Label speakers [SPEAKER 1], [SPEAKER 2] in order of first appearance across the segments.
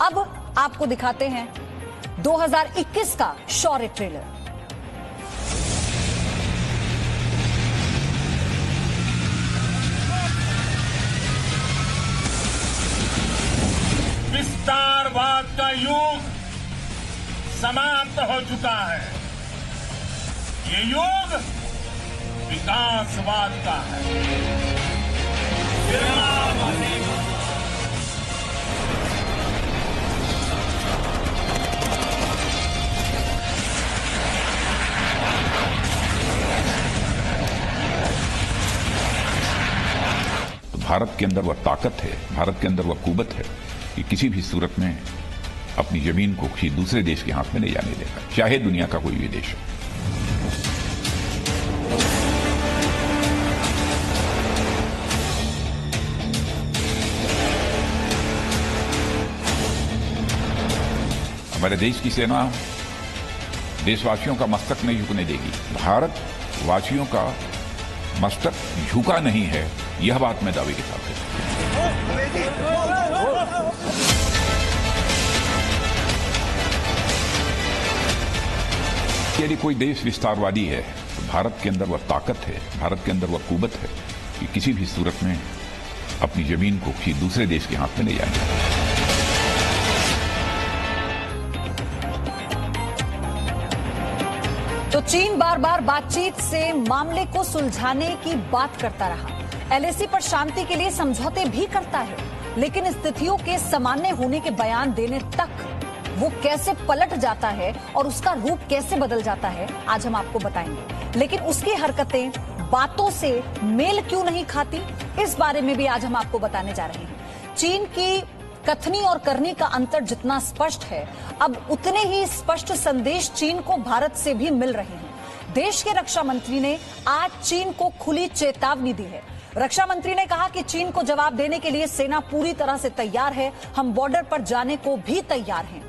[SPEAKER 1] अब आपको दिखाते हैं 2021 का शौर्य ट्रेलर।
[SPEAKER 2] विस्तारवाद का युग समाप्त हो चुका है। ये युग विकासवाद का है।
[SPEAKER 3] भारत के अंदर वह ताकत है, भारत के अंदर वह कुव्वत है कि किसी भी सूरत में अपनी जमीन को किसी दूसरे देश के हाथ में नहीं जाने देगा, चाहे दुनिया का कोई भी देश हो। हमारे देश की सेना देशवासियों का मस्तक नहीं झुकने देगी। भारत वासियों का मस्तक झुका नहीं है, यह बात मैं दावे के साथ कहता हूं। यदि कोई देश विस्तारवादी है तो भारत के अंदर वह ताकत है, भारत के अंदर वह कुव्वत है कि किसी भी सूरत में अपनी जमीन को किसी दूसरे देश के हाथ में नहीं जाने।
[SPEAKER 1] तो चीन बार बार बातचीत से मामले को सुलझाने की बात करता रहा, एलएसी पर शांति के लिए समझौते भी करता है, लेकिन स्थितियों के सामान्य होने के बयान देने तक वो कैसे पलट जाता है और उसका रूप कैसे बदल जाता है, आज हम आपको बताएंगे। लेकिन उसकी हरकतें बातों से मेल क्यों नहीं खाती, इस बारे में भी आज हम आपको बताने जा रहे हैं। चीन की कथनी और करनी का अंतर जितना स्पष्ट है, अब उतने ही स्पष्ट संदेश चीन को भारत से भी मिल रहे हैं। देश के रक्षा मंत्री ने आज चीन को खुली चेतावनी दी है। रक्षा मंत्री ने कहा कि चीन को जवाब देने के लिए सेना पूरी तरह से तैयार है, हम बॉर्डर पर जाने को भी तैयार हैं।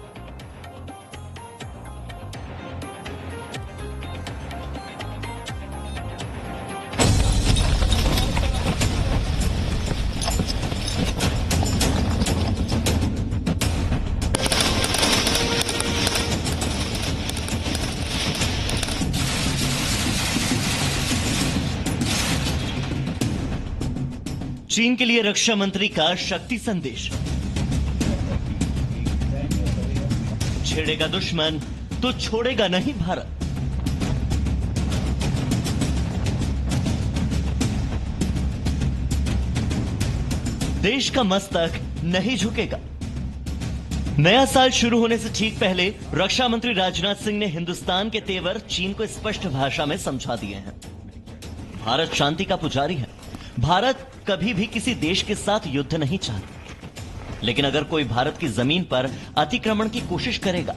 [SPEAKER 4] चीन के लिए रक्षा मंत्री का शक्ति संदेश। छेड़ेगा दुश्मन तो छोड़ेगा नहीं भारत। देश का मस्तक नहीं झुकेगा। नया साल शुरू होने से ठीक पहले रक्षा मंत्री राजनाथ सिंह ने हिंदुस्तान के तेवर चीन को स्पष्ट भाषा में समझा दिए हैं। भारत शांति का पुजारी है। भारत कभी भी किसी देश के साथ युद्ध नहीं चाहता, लेकिन अगर कोई भारत की जमीन पर अतिक्रमण की कोशिश करेगा,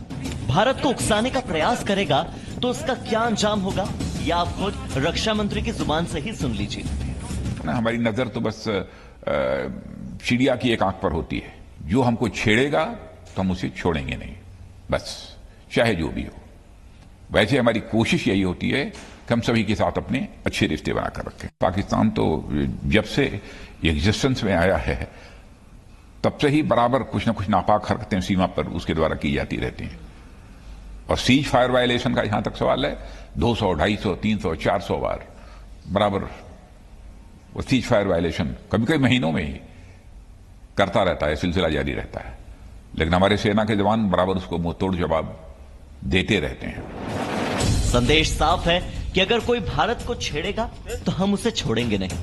[SPEAKER 4] भारत को उकसाने का प्रयास करेगा, तो उसका क्या अंजाम होगा, यह आप खुद रक्षा मंत्री की जुबान से ही सुन लीजिए।
[SPEAKER 3] हमारी नजर तो बस चिड़िया की एक आंख पर होती है। जो हमको छेड़ेगा तो हम उसे छोड़ेंगे नहीं, बस चाहे जो भी हो। वैसे हमारी कोशिश यही होती है कि हम सभी के साथ अपने अच्छे रिश्ते बनाकर रखें। पाकिस्तान तो जब से एग्जिस्टेंस में आया है तब से ही बराबर कुछ न कुछ नापाक हरकतें सीमा पर उसके द्वारा की जाती रहती हैं। और सीज फायर वायलेशन का जहां तक सवाल है, 200, 250, 300, 400 बार बराबर वो सीज फायर वायलेशन कभी कभी महीनों में ही करता रहता है, सिलसिला जारी रहता है। लेकिन हमारे सेना के जवान बराबर उसको मुंहतोड़ जवाब देते रहते हैं।
[SPEAKER 4] संदेश साफ है कि अगर कोई भारत को छेड़ेगा तो हम उसे छोड़ेंगे नहीं।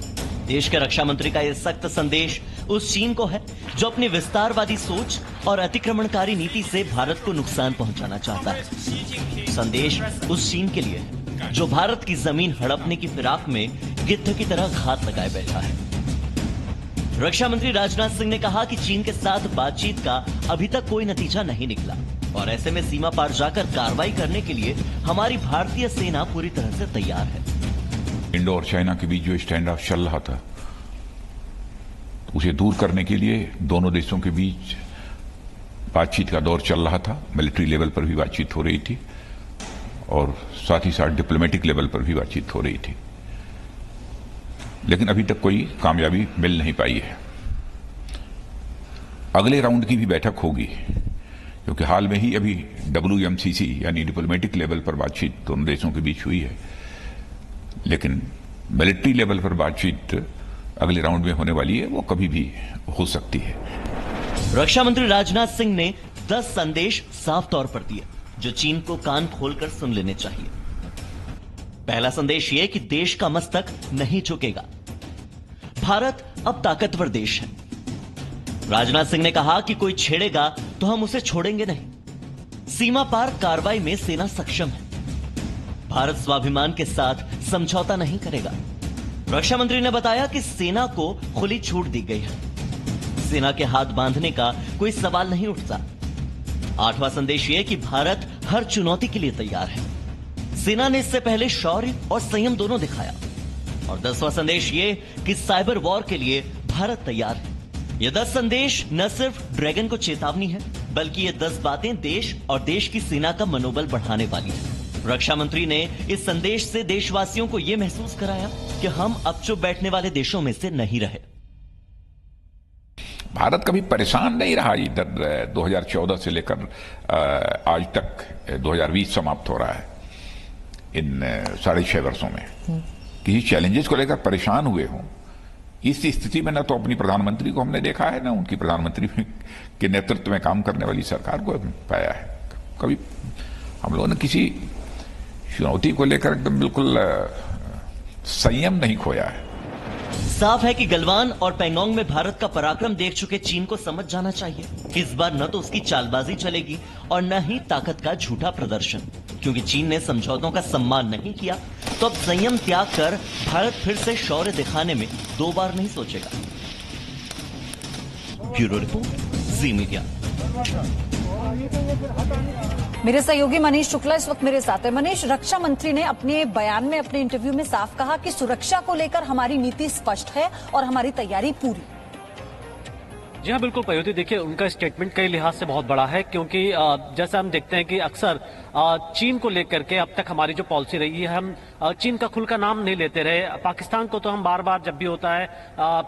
[SPEAKER 4] देश के रक्षा मंत्री का यह सख्त संदेश उस चीन को है जो अपनी विस्तारवादी सोच और अतिक्रमणकारी नीति से भारत को नुकसान पहुंचाना चाहता है। संदेश उस चीन के लिए है जो भारत की जमीन हड़पने की फिराक में गिद्ध की तरह घात लगाए बैठा है। रक्षा मंत्री राजनाथ सिंह ने कहा कि चीन के साथ बातचीत का अभी तक कोई नतीजा नहीं निकला और ऐसे में सीमा पार जाकर कार्रवाई करने के लिए हमारी भारतीय सेना पूरी तरह से तैयार है।
[SPEAKER 3] इंडो और चाइना के बीच जो स्टैंड ऑफ चल रहा था, उसे दूर करने के लिए दोनों देशों के बीच बातचीत का दौर चल रहा था। मिलिट्री लेवल पर भी बातचीत हो रही थी और साथ ही साथ डिप्लोमेटिक लेवल पर भी बातचीत हो रही थी, लेकिन अभी तक कोई कामयाबी मिल नहीं पाई है। अगले राउंड की भी बैठक होगी क्योंकि हाल में ही अभी WMCC यानी डिप्लोमेटिक लेवल पर बातचीत दोनों देशों के बीच हुई है, लेकिन मिलिट्री लेवल पर बातचीत अगले राउंड में होने वाली है, वो कभी भी हो सकती है।
[SPEAKER 4] रक्षा मंत्री राजनाथ सिंह ने 10 संदेश साफ तौर पर दिए जो चीन को कान खोलकर सुन लेने चाहिए। पहला संदेश यह कि देश का मस्तक नहीं झुकेगा। भारत अब ताकतवर देश है। राजनाथ सिंह ने कहा कि कोई छेड़ेगा तो हम उसे छोड़ेंगे नहीं। सीमा पार कार्रवाई में सेना सक्षम है। भारत स्वाभिमान के साथ समझौता नहीं करेगा। रक्षा मंत्री ने बताया कि सेना को खुली छूट दी गई है। सेना के हाथ बांधने का कोई सवाल नहीं उठता। 8वां संदेश यह कि भारत हर चुनौती के लिए तैयार है। सेना ने इससे पहले शौर्य और संयम दोनों दिखाया। और 10वां संदेश ये कि साइबर वॉर के लिए भारत तैयार है। ये 10 संदेश न सिर्फ ड्रैगन को चेतावनी है, बल्कि ये 10 बातें देश और देश की सेना का मनोबल बढ़ाने वाली है। रक्षा मंत्री ने इस संदेश से देशवासियों को यह महसूस कराया कि हम अब चुप बैठने वाले देशों में से नहीं रहे।
[SPEAKER 3] भारत कभी परेशान नहीं रहा। इधर 2014 से लेकर आज तक 2020 समाप्त हो रहा है। इन 6.5 वर्षों में किसी चैलेंजेस को लेकर परेशान हुए हों, इस स्थिति में न तो अपनी प्रधानमंत्री को हमने देखा है, न उनकी प्रधानमंत्री के नेतृत्व में काम करने वाली सरकार को पाया है। कभी हम लोगों ने किसी चुनौती को लेकर एकदम बिल्कुल संयम नहीं खोया है।
[SPEAKER 4] साफ है कि गलवान और पैंगोंग में भारत का पराक्रम देख चुके चीन को समझ जाना चाहिए कि इस बार न तो उसकी चालबाजी चलेगी और न ही ताकत का झूठा प्रदर्शन। क्योंकि चीन ने समझौतों का सम्मान नहीं किया, तो अब संयम त्याग कर भारत फिर से शौर्य दिखाने में 2 बार नहीं सोचेगा। ब्यूरो रिपोर्ट, जी मीडिया।
[SPEAKER 1] मेरे सहयोगी मनीष शुक्ला इस वक्त मेरे साथ है। मनीष, रक्षा मंत्री ने अपने बयान में, अपने इंटरव्यू में साफ कहा कि सुरक्षा को लेकर हमारी नीति स्पष्ट है और हमारी तैयारी पूरी।
[SPEAKER 5] जी हाँ, बिल्कुल पयोती। देखिए, उनका स्टेटमेंट कई लिहाज से बहुत बड़ा है, क्योंकि जैसा हम देखते हैं कि अक्सर चीन को लेकर के अब तक हमारी जो पॉलिसी रही है, हम चीन का खुल का नाम नहीं लेते रहे। पाकिस्तान को तो हम बार बार जब भी होता है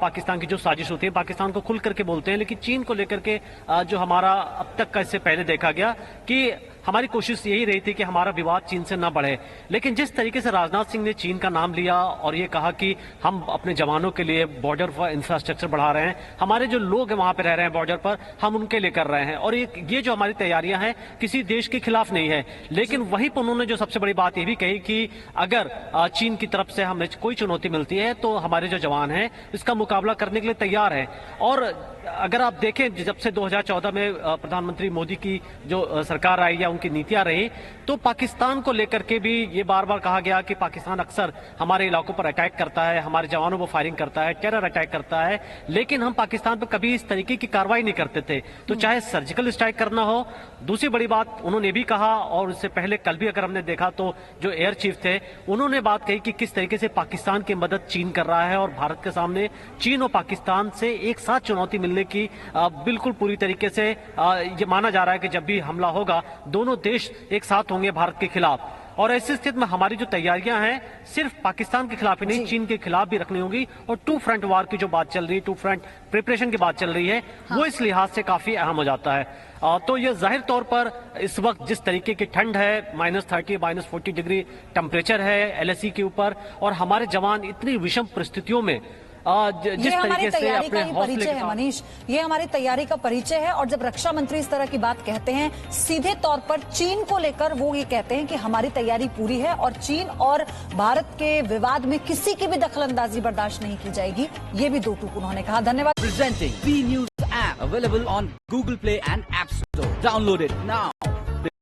[SPEAKER 5] पाकिस्तान की जो साजिश होती है, पाकिस्तान को खुल करके बोलते हैं, लेकिन चीन को लेकर के जो हमारा अब तक का इससे पहले देखा गया कि हमारी कोशिश यही रही थी कि हमारा विवाद चीन से न बढ़े। लेकिन जिस तरीके से राजनाथ सिंह ने चीन का नाम लिया और ये कहा कि हम अपने जवानों के लिए बॉर्डर पर इंफ्रास्ट्रक्चर बढ़ा रहे हैं, हमारे जो लोग वहां पे रह रहे हैं बॉर्डर पर, हम उनके लिए कर रहे हैं, और ये जो हमारी तैयारियां हैं किसी देश के खिलाफ नहीं है। लेकिन वहीं पर उन्होंने जो सबसे बड़ी बात ये भी कही कि अगर चीन की तरफ से हमें कोई चुनौती मिलती है तो हमारे जो जवान हैं इसका मुकाबला करने के लिए तैयार है। और अगर आप देखें, जब से 2014 में प्रधानमंत्री मोदी की जो सरकार आई या उनकी नीतियां रही, तो पाकिस्तान को लेकर के भी ये बार बार कहा गया कि पाकिस्तान अक्सर हमारे इलाकों पर अटैक करता है, हमारे जवानों पर फायरिंग करता है, टेरर अटैक करता है, लेकिन हम पाकिस्तान पर कभी इस तरीके की कार्रवाई नहीं करते थे। तो चाहे सर्जिकल स्ट्राइक करना हो। दूसरी बड़ी बात उन्होंने भी कहा, और उससे पहले कल भी अगर हमने देखा तो जो एयर चीफ थे उन्होंने बात कही कि किस तरीके से पाकिस्तान की मदद चीन कर रहा है, और भारत के सामने चीन और पाकिस्तान से एक साथ चुनौती मिलने की बिल्कुल पूरी तरीके से ये माना जा रहा है कि जब भी हमला होगा दोनों देश एक साथ होंगे भारत के खिलाफ। और ऐसी स्थिति में हमारी जो तैयारियां हैं सिर्फ पाकिस्तान के खिलाफ ही नहीं, चीन के खिलाफ भी रखनी होगी। और 2 फ्रंट वार की जो बात चल रही है, 2 फ्रंट प्रिपरेशन की बात चल रही है, वो इस लिहाज से काफी अहम हो जाता है। तो ये जाहिर तौर पर इस वक्त जिस तरीके की ठंड है, -30 -40 डिग्री टेम्परेचर है LAC के ऊपर, और हमारे जवान इतनी विषम परिस्थितियों में जिस तरीके से अपने हौसले के साथ,
[SPEAKER 1] मनीष, ये हमारी तैयारी का परिचय है। और जब रक्षा मंत्री इस तरह की बात कहते हैं सीधे तौर पर चीन को लेकर, वो ये कहते हैं कि हमारी तैयारी पूरी है और चीन और भारत के विवाद में किसी की भी दखलंदाजी बर्दाश्त नहीं की जाएगी, ये भी 2 टूक उन्होंने कहा। धन्यवाद।
[SPEAKER 6] Presenting B News app available on Google Play and App Store. Download it now.